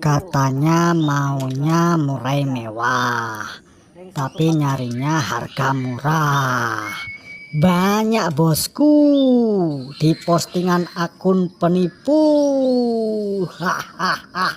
Katanya maunya murai mewah, tapi nyarinya harga murah. Banyak bosku di postingan akun penipu. Hahaha.